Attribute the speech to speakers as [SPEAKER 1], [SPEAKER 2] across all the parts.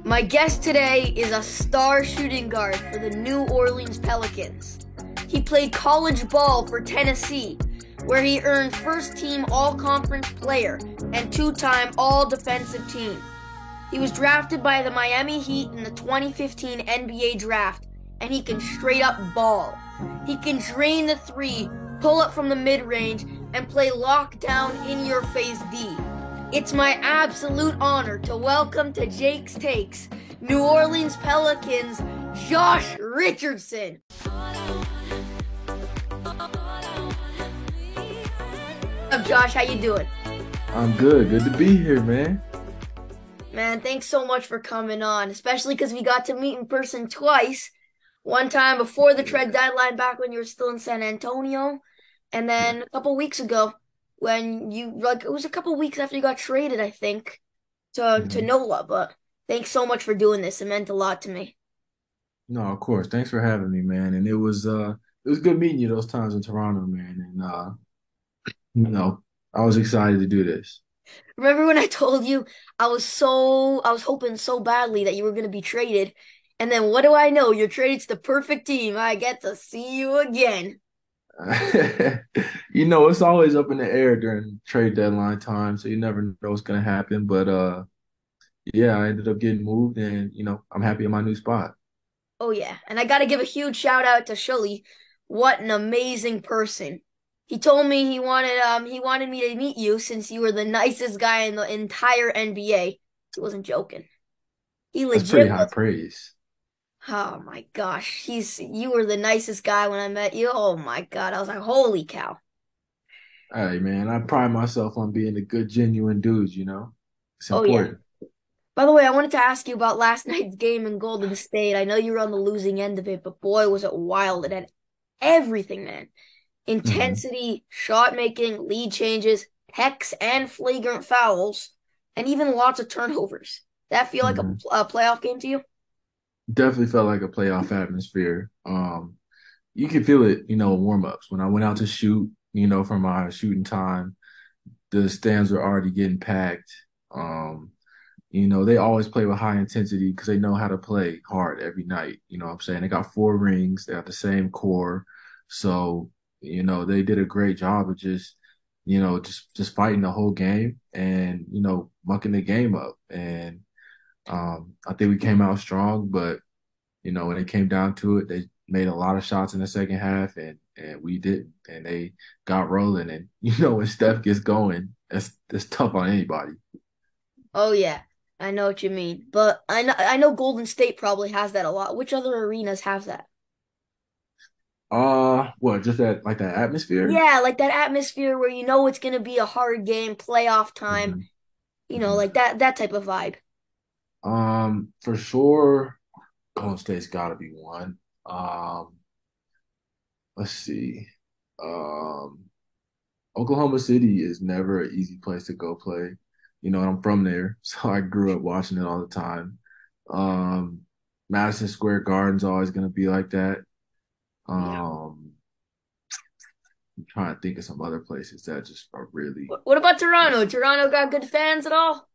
[SPEAKER 1] My guest today is a star shooting guard for the New Orleans Pelicans. He played college ball for Tennessee, where he earned first-team All-Conference player and two-time All-Defensive Team. He was drafted by the Miami Heat in the 2015 NBA Draft, and he can straight up ball. He can drain the three, pull up from the mid-range, and play lockdown in-your-face D. It's my absolute honor to welcome to Jake's Takes, New Orleans Pelicans, Josh Richardson. What's up, Josh? How you doing?
[SPEAKER 2] I'm good. Good to be here, man.
[SPEAKER 1] Man, thanks so much for coming on, especially because we got to meet in person twice. One time before the trade deadline back when you were still in San Antonio, and then a couple weeks ago when it was a couple weeks after you got traded, I think, to NOLA. But thanks so much for doing this. It meant a lot to me.
[SPEAKER 2] No, of course. Thanks for having me, man. And it was good meeting you those times in Toronto, man. And I was excited to do this.
[SPEAKER 1] Remember when I told you I was hoping so badly that you were going to be traded, and then what do I know? You're traded to the perfect team. I get to see you again.
[SPEAKER 2] It's always up in the air during trade deadline time, so you never know what's gonna happen. But yeah, I ended up getting moved, and I'm happy in my new spot.
[SPEAKER 1] Oh yeah, and I got to give a huge shout out to Shully. What an amazing person. He told me he wanted me to meet you since you were the nicest guy in the entire NBA. He wasn't joking. He
[SPEAKER 2] That's pretty
[SPEAKER 1] legit
[SPEAKER 2] high
[SPEAKER 1] was.
[SPEAKER 2] praise.
[SPEAKER 1] Oh my gosh, you were the nicest guy when I met you. Oh my God, I was like, holy cow.
[SPEAKER 2] Hey, man, I pride myself on being a good, genuine dude. It's
[SPEAKER 1] Oh yeah.
[SPEAKER 2] important.
[SPEAKER 1] By the way, I wanted to ask you about last night's game in Golden State. I know you were on the losing end of it, but boy, was it wild. It had everything, man.
[SPEAKER 2] hmm
[SPEAKER 1] Intensity, shot making, lead changes, techs and flagrant fouls, and even lots of turnovers. That feel like a,
[SPEAKER 2] hmm
[SPEAKER 1] a playoff game to you?
[SPEAKER 2] Definitely felt like a playoff atmosphere. You can feel it, warm ups. When I went out to shoot, for my shooting time, the stands were already getting packed. Um, they always play with high intensity because they know how to play hard every night. You know what I'm saying? They got four rings, they got the same core. So, they did a great job of just fighting the whole game and, mucking the game up. And I think we came out strong, but when it came down to it, they made a lot of shots in the second half, and we didn't. And they got rolling. And when Steph gets going, that's tough on anybody.
[SPEAKER 1] Oh yeah, I know what you mean. But I know Golden State probably has that a lot. Which other arenas have that?
[SPEAKER 2] What, just that, like, that atmosphere?
[SPEAKER 1] Yeah, like that atmosphere where you know it's gonna be a hard game, playoff time,
[SPEAKER 2] hmm hmm
[SPEAKER 1] like that type of vibe.
[SPEAKER 2] For sure, Golden State's got to be one. Um, let's see. Um, Oklahoma City is never an easy place to go play. I'm from there, so I grew up watching it all the time. Um, Madison Square Garden's always going to be like that.
[SPEAKER 1] Yeah.
[SPEAKER 2] Um, I'm trying to think of some other places that just are really.
[SPEAKER 1] What about Toronto? Toronto got good fans at all?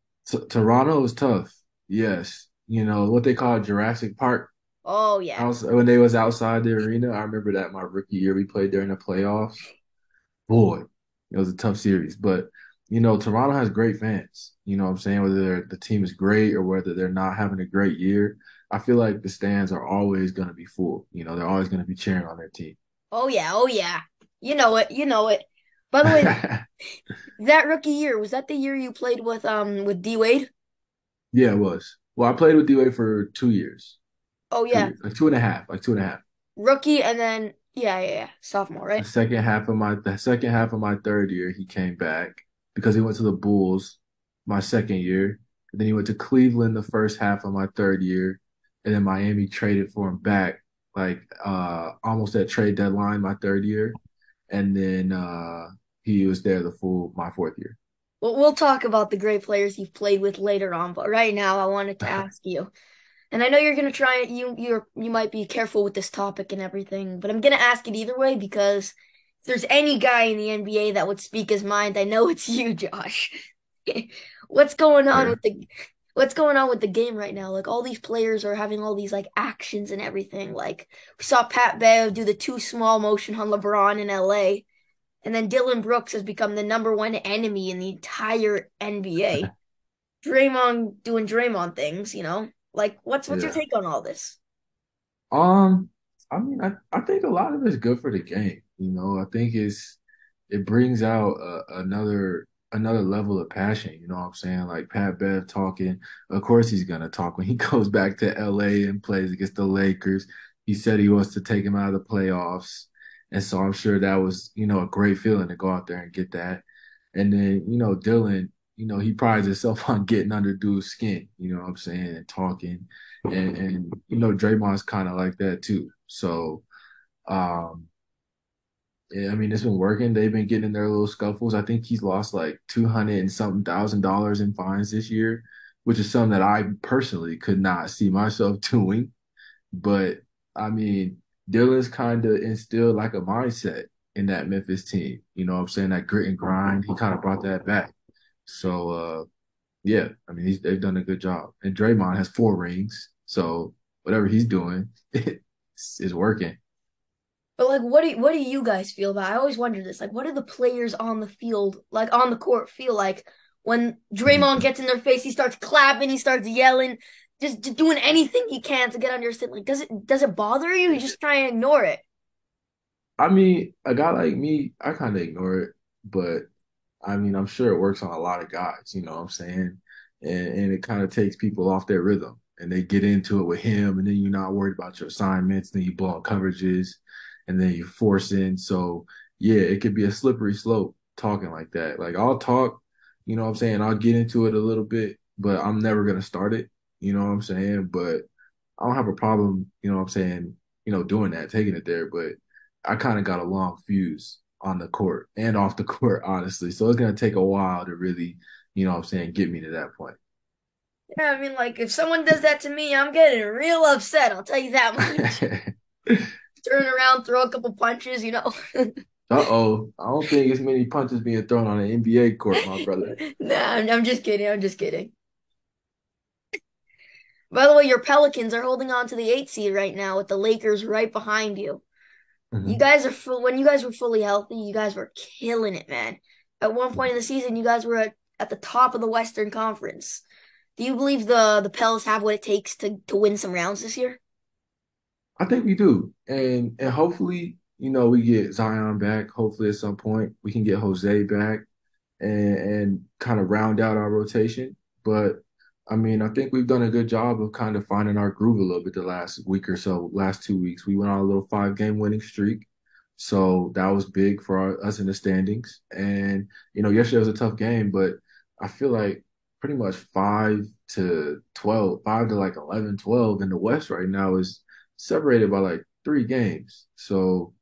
[SPEAKER 2] Toronto is tough. Yes, what they call Jurassic Park.
[SPEAKER 1] Oh yeah.
[SPEAKER 2] When they was outside the arena, I remember that my rookie year we played there in the playoffs. Boy, it was a tough series. But Toronto has great fans. You know what I'm saying? Whether the team is great or whether they're not having a great year, I feel like the stands are always going to be full. They're always going to be cheering on their team.
[SPEAKER 1] Oh yeah. Oh yeah. You know it. You know it. By the way, that rookie year, was that the year you played with D Wade?
[SPEAKER 2] Yeah, it was. Well, I played with D-Wade for 2 years,
[SPEAKER 1] Oh
[SPEAKER 2] two
[SPEAKER 1] yeah.
[SPEAKER 2] years, like two and a half, like two and a half.
[SPEAKER 1] Rookie and then yeah. Sophomore,
[SPEAKER 2] The
[SPEAKER 1] right?
[SPEAKER 2] second half of my third year, he came back because he went to the Bulls my second year. And then he went to Cleveland the first half of my third year. And then Miami traded for him back like almost at trade deadline my third year. And then he was there the full my fourth year.
[SPEAKER 1] Well, we'll talk about the great players you've played with later on, but right now I wanted to ask you. And I know you're gonna try it. You might be careful with this topic and everything, but I'm gonna ask it either way because if there's any guy in the NBA that would speak his mind, I know it's you, Josh. What's going on with
[SPEAKER 2] Fair.
[SPEAKER 1] the what's going on with the game right now? Like all these players are having all these like actions and everything. Like we saw Pat Bev do the too small motion on LeBron in LA, and then Dylan Brooks has become the number one enemy in the entire NBA. Draymond doing Draymond things, you know? Like what's your
[SPEAKER 2] Yeah.
[SPEAKER 1] take on all this?
[SPEAKER 2] Um, I mean, I think a lot of it's good for the game. I think it brings out another level of passion. You know what I'm saying? Like Pat Bev talking. Of course, he's gonna talk when he goes back to LA and plays against the Lakers. He said he wants to take him out of the playoffs, and so I'm sure that was a great feeling to go out there and get that. And then Dylan, he prides himself on getting under dude's skin. You know what I'm saying? And talking and Draymond's kind of like that too. So um yeah, I mean it's been working. They've been getting in their little scuffles. I think he's lost like 200 and something $1,000 in fines this year, which is something that I personally could not see myself doing. But I mean, Dylan's kind of instilled like a mindset in that Memphis team. You know what I'm saying? That grit and grind. He kind of brought that back. So yeah, I mean they've done a good job. And Draymond has 4 rings, so whatever he's doing is working.
[SPEAKER 1] But like what do you guys feel about it? I always wonder this. Like what do the players on the field, like on the court feel like when Draymond
[SPEAKER 2] Mhm.
[SPEAKER 1] gets in their face, he starts clapping, he starts yelling, just doing anything he can to get under your skin. Like does it bother you? You just try and ignore it.
[SPEAKER 2] I mean, a guy like me, I kind of ignore it, but I mean, I'm sure it works on a lot of guys. You know what I'm saying? And it kind of takes people off their rhythm, and they get into it with him, and then you're not worried about your assignments, then you blow out coverages, and then you force in. So yeah, it could be a slippery slope talking like that. Like I'll talk, you know what I'm saying? I'll get into it a little bit, but I'm never gonna start it. You know what I'm saying? But I don't have a problem, you know what I'm saying, doing that, taking it there. But I kind of got a long fuse on the court and off the court, honestly. So it's gonna take a while to really, you know what I'm saying, get me to that point.
[SPEAKER 1] Yeah, I mean like if someone does that to me, I'm getting real upset, I'll tell you that much. Turn around, throw a couple punches, you know.
[SPEAKER 2] Uh-oh. I don't think as many punches being thrown on an NBA court, my brother.
[SPEAKER 1] Nah, I'm just kidding. I'm just kidding. By the way, your Pelicans are holding on to the 8 seed right now with the Lakers right behind you. You
[SPEAKER 2] Mhm.
[SPEAKER 1] guys are full, when you guys were fully healthy, you guys were killing it, man. At one point in the season, you guys were at the top of the Western Conference. Do you believe the Pels have what it takes to win some rounds this year?
[SPEAKER 2] I think we do. And hopefully, we get Zion back. Hopefully at some point we can get Jose back and kind of round out our rotation. But I mean, I think we've done a good job of kind of finding our groove a little bit the last week or so, last 2 weeks. We went on a little 5 game winning streak. So that was big for us in the standings. And, yesterday was a tough game, but I feel like pretty much 5 to 12, 5 to like 11, 12 in the West right now is separated by like 3 games. So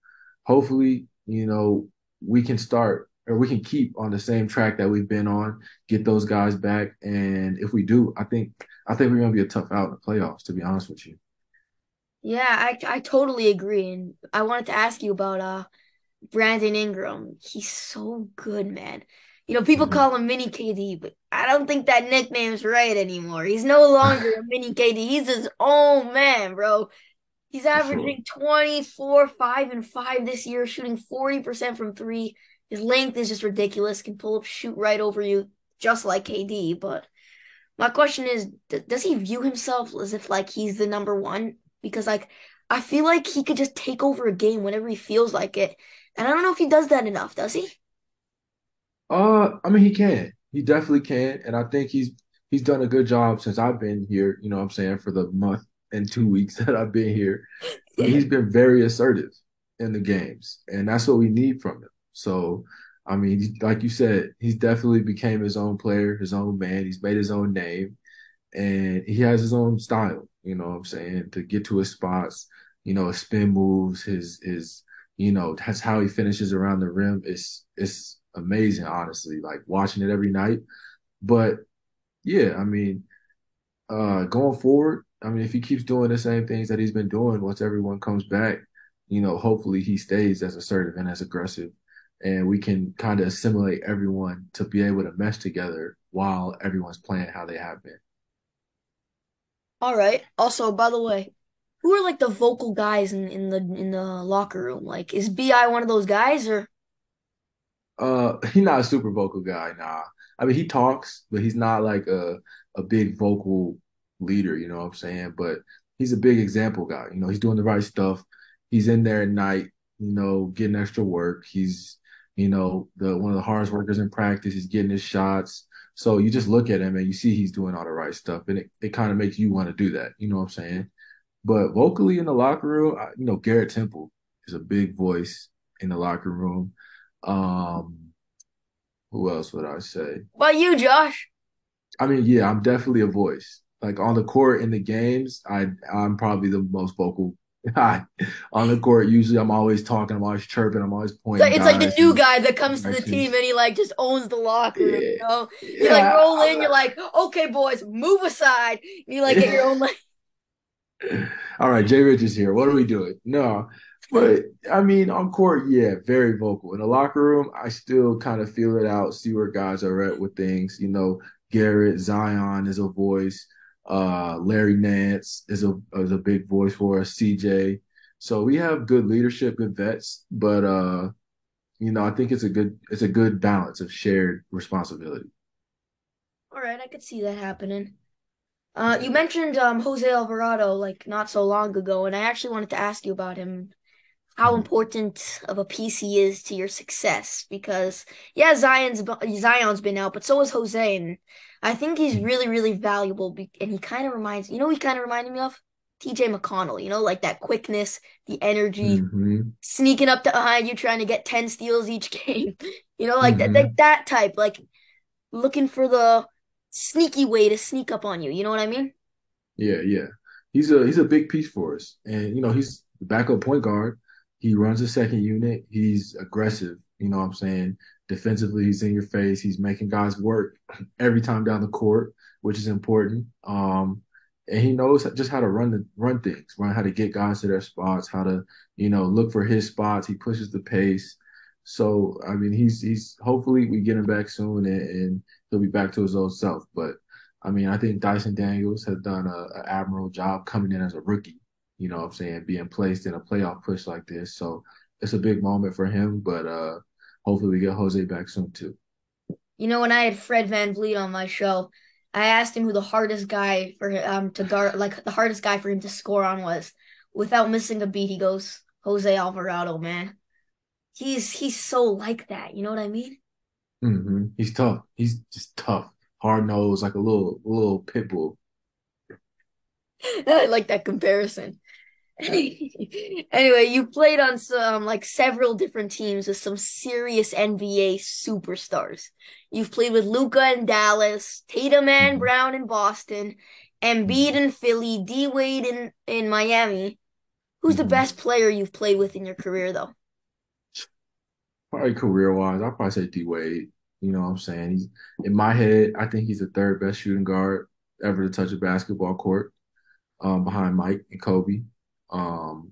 [SPEAKER 2] hopefully, we can start or we can keep on the same track that we've been on, get those guys back. And if we do, I think we're gonna be a tough out in the playoffs, to be honest with you.
[SPEAKER 1] Yeah, I totally agree. And I wanted to ask you about Brandon Ingram. He's so good, man. You know, people
[SPEAKER 2] Mhm.
[SPEAKER 1] call him Mini KD, but I don't think that nickname's right anymore. He's no longer a Mini KD. He's his own man, bro. He's
[SPEAKER 2] For sure.
[SPEAKER 1] averaging 24, 5, and 5 this year, shooting 40% from three. His length is just ridiculous. Can pull up, shoot right over you, just like KD. But my question is, does he view himself as if like he's the number one? Because like I feel like he could just take over a game whenever he feels like it. And I don't know if he does that enough, does he?
[SPEAKER 2] I mean, he can. He definitely can, and I think he's done a good job since I've been here. You know what I'm saying, for the month and 2 weeks that I've been here. I mean, he's been very assertive in the games, and that's what we need from him. So, I mean, like you said, he's definitely became his own player, his own man. He's made his own name, and he has his own style. You know what I'm saying, to get to his spots. His spin moves, his that's how he finishes around the rim. It's amazing, honestly. Like watching it every night. But yeah, I mean, going forward, I mean, if he keeps doing the same things that he's been doing, once everyone comes back, hopefully he stays as assertive and as aggressive, and we can kind of assimilate everyone to be able to mesh together while everyone's playing how they have been.
[SPEAKER 1] All right. Also, by the way, who are like the vocal guys in the locker room? Like, is BI one of those guys or?
[SPEAKER 2] He's not a super vocal guy, nah. I mean, he talks, but he's not like a big vocal leader, you know what I'm saying? But he's a big example guy. You know, he's doing the right stuff. He's in there at night, getting extra work. He's, the one of the hardest workers in practice. He's getting his shots. So you just look at him and you see he's doing all the right stuff, and it kind of makes you want to do that. You know what I'm saying? But vocally in the locker room, Garrett Temple is a big voice in the locker room. Um, who else would I say?
[SPEAKER 1] About you, Josh?
[SPEAKER 2] I mean, yeah, I'm definitely a voice. Like on the court in the games, I'm probably the most vocal guy on the court. Usually, I'm always talking, I'm always chirping, I'm always pointing
[SPEAKER 1] It's like the
[SPEAKER 2] guys
[SPEAKER 1] new
[SPEAKER 2] in
[SPEAKER 1] guy that comes to the team
[SPEAKER 2] directions.
[SPEAKER 1] and he like just owns the locker room,
[SPEAKER 2] Yeah,
[SPEAKER 1] you know? You like
[SPEAKER 2] yeah,
[SPEAKER 1] roll in, you're like, okay, boys, move aside. You like get your own like
[SPEAKER 2] All right, Jay Rich is here. What are we doing? No, but I mean, on court, yeah, very vocal. In the locker room, I still kind of feel it out, see where guys are at with things. Garrett, Zion is a voice. Larry Nance is a big voice for us. CJ. So we have good leadership, good vets, but I think it's a good balance of shared responsibility.
[SPEAKER 1] all right, I could see that happening. You
[SPEAKER 2] Yeah.
[SPEAKER 1] mentioned Jose Alvarado like not so long ago, and I actually wanted to ask you about him, how
[SPEAKER 2] Mhm.
[SPEAKER 1] important of a piece he is to your success. Because yeah, Zion's been out, but so is Jose, and I think he's really, really valuable. And he kind of he kind of reminded me of TJ McConnell. You know, like that quickness, the energy,
[SPEAKER 2] Hmm.
[SPEAKER 1] sneaking up to behind you, trying to get 10 steals each game. You know, like
[SPEAKER 2] Hmm.
[SPEAKER 1] that type, like looking for the sneaky way to sneak up on you. You know what I mean?
[SPEAKER 2] Yeah, yeah. He's a big piece for us. And he's the backup point guard. He runs the second unit. He's aggressive, you know what I'm saying? Defensively, he's in your face. He's making guys work every time down the court, which is important. And he knows just how to run things, run how to get guys to their spots, how to, look for his spots. He pushes the pace. So, I mean, he's hopefully we get him back soon and he'll be back to his old self. But I mean, I think Dyson Daniels has done an admirable job coming in as a rookie, you know what I'm saying, being placed in a playoff push like this. So it's a big moment for him, but hopefully we get Jose back soon too.
[SPEAKER 1] You know, when I had Fred Van Vliet on my show, I asked him who the hardest guy for him to guard, like the hardest guy for him to score on was. Without missing a beat, he goes, Jose Alvarado, man. He's so like that. You know what I mean?
[SPEAKER 2] He's tough. He's just tough, hard nosed, like a little pit bull.
[SPEAKER 1] I like that comparison. Anyway, you played on some like several different teams with some serious NBA superstars. You've played with Luca in Dallas, Tatum and
[SPEAKER 2] Hmm.
[SPEAKER 1] Brown in Boston, Embiid
[SPEAKER 2] Hmm.
[SPEAKER 1] in Philly, D Wade in Miami. Who's the
[SPEAKER 2] Hmm.
[SPEAKER 1] best player you've played with in your career, though?
[SPEAKER 2] Probably career wise, I'll probably say D Wade. You know what I'm saying? He's in my head. I think he's the third best shooting guard ever to touch a basketball court, behind Mike and Kobe. Um,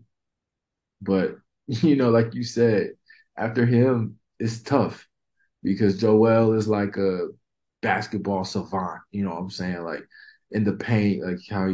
[SPEAKER 2] But like you said, after him, it's tough because Joel is like a basketball savant. You know what I'm saying? Like in the paint, like how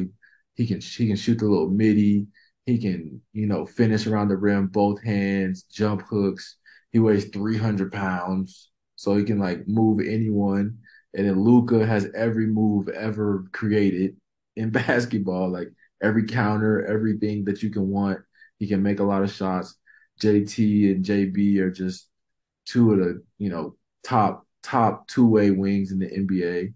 [SPEAKER 2] he can shoot the little midi. He can finish around the rim, both hands, jump hooks. He weighs 300 pounds, so he can like move anyone. And then Luca has every move ever created in basketball, like every counter, everything that you can want. He can make a lot of shots. JT and JB are just two of the, top two-way wings in the NBA.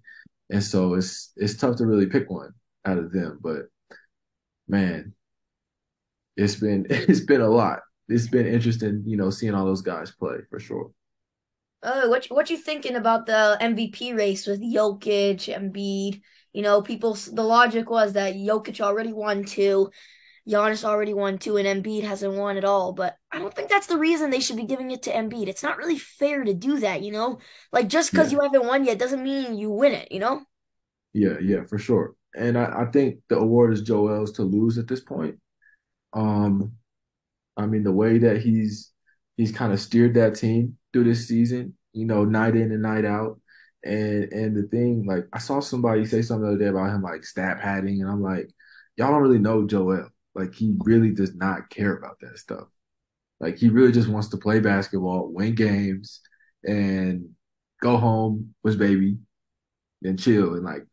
[SPEAKER 2] And so it's tough to really pick one out of them. But man, it's been it's been a lot. It's been interesting, seeing all those guys play for sure.
[SPEAKER 1] What you thinking about the MVP race with Jokic, Embiid? You know, the logic was that Jokic already won two, Giannis already won two, and Embiid hasn't won at all. But I don't think that's the reason they should be giving it to Embiid. It's not really fair to do that, you know? Like just because
[SPEAKER 2] Yeah,
[SPEAKER 1] you haven't won yet doesn't mean you win it, you know?
[SPEAKER 2] yeah, yeah, for sure. And I think the award is Joel's to lose at this point. Um, I mean, the way that he's kind of steered that team through this season, night in and night out. And the thing, like, I saw somebody say something the other day about him like stat padding, and I'm like, y'all don't really know Joel. Like, he really does not care about that stuff. Like, he really just wants to play basketball, win games, and go home with his baby, and chill and like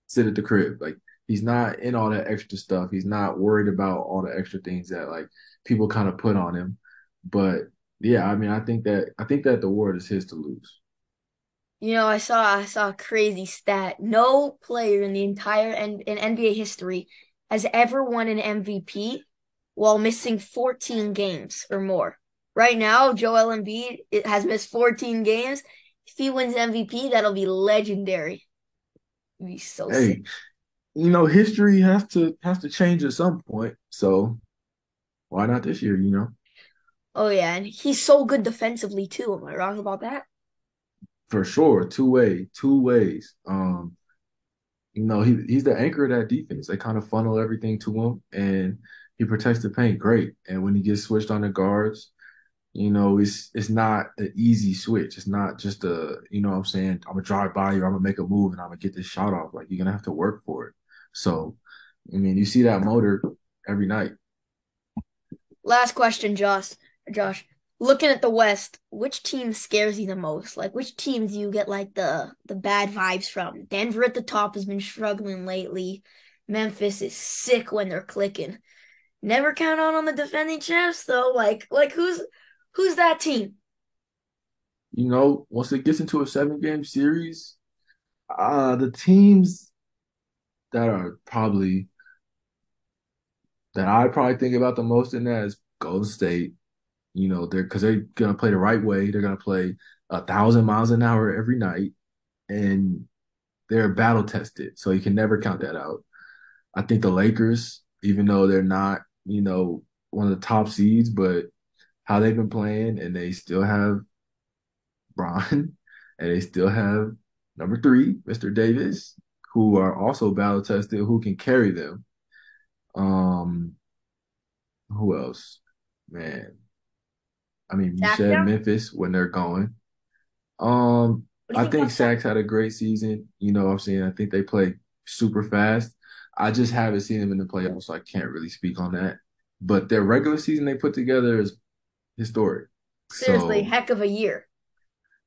[SPEAKER 2] sit at the crib. Like, he's not in all that extra stuff. He's not worried about all the extra things that like people kind of put on him. But yeah, I mean, I think that the award is his to lose.
[SPEAKER 1] I saw a crazy stat. No player in the entire in NBA history has ever won an MVP while missing 14 games or more. Right now, Joel Embiid has missed 14 games. If he wins MVP, that'll be legendary. It'd be so sick.
[SPEAKER 2] Hey, history has to change at some point. So why not this year,
[SPEAKER 1] Oh yeah, and he's so good defensively too. Am I wrong about that?
[SPEAKER 2] For sure. Two ways. He's the anchor of that defense. They kind of funnel everything to him and he protects the paint great. And when he gets switched on the guards, it's not an easy switch. It's not just what I'm saying, I'm gonna drive by you, I'm gonna make a move and I'm gonna get this shot off. Like, you're gonna have to work for it. So, I mean, you see that motor every night.
[SPEAKER 1] Last question, Josh. Josh, looking at the West, which team scares you the most? Like, which teams do you get like the bad vibes from? Denver at the top has been struggling lately. Memphis is sick when they're clicking. Never count on the defending champs though. Like who's that team?
[SPEAKER 2] Once it gets into a 7 game series, the teams that are probably that I probably think about the most in that is Golden State. They're gonna play the right way. They're gonna play 1,000 miles an hour every night, and they're battle tested, so you can never count that out. I think the Lakers, even though they're not, one of the top seeds, but how they've been playing, and they still have Bron, and they still have number three, Mr. Davis, who are also battle tested, who can carry them. Um, who else? Man, I mean, you
[SPEAKER 1] Zach
[SPEAKER 2] said
[SPEAKER 1] down?
[SPEAKER 2] Memphis when they're going. Um,
[SPEAKER 1] What do you
[SPEAKER 2] I
[SPEAKER 1] think
[SPEAKER 2] think
[SPEAKER 1] about Zach?
[SPEAKER 2] Sax had a great season. What I'm saying, I think they play super fast. I just haven't seen them in the playoffs, so I can't really speak on that. But their regular season they put together is historic.
[SPEAKER 1] Seriously,
[SPEAKER 2] So,
[SPEAKER 1] heck of a year.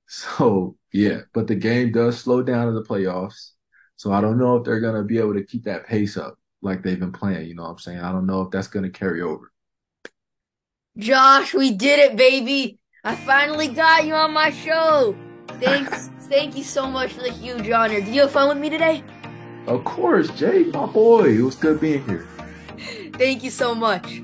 [SPEAKER 2] so yeah. But the game does slow down in the playoffs. So I don't know if they're gonna be able to keep that pace up like they've been playing. You know what I'm saying? I don't know if that's gonna carry over.
[SPEAKER 1] Josh, we did it, baby. I finally got you on my show. Thank you so much for the huge honor. Did you have fun with me today?
[SPEAKER 2] Of course, Jay, my boy. It was good being here.
[SPEAKER 1] Thank you so much.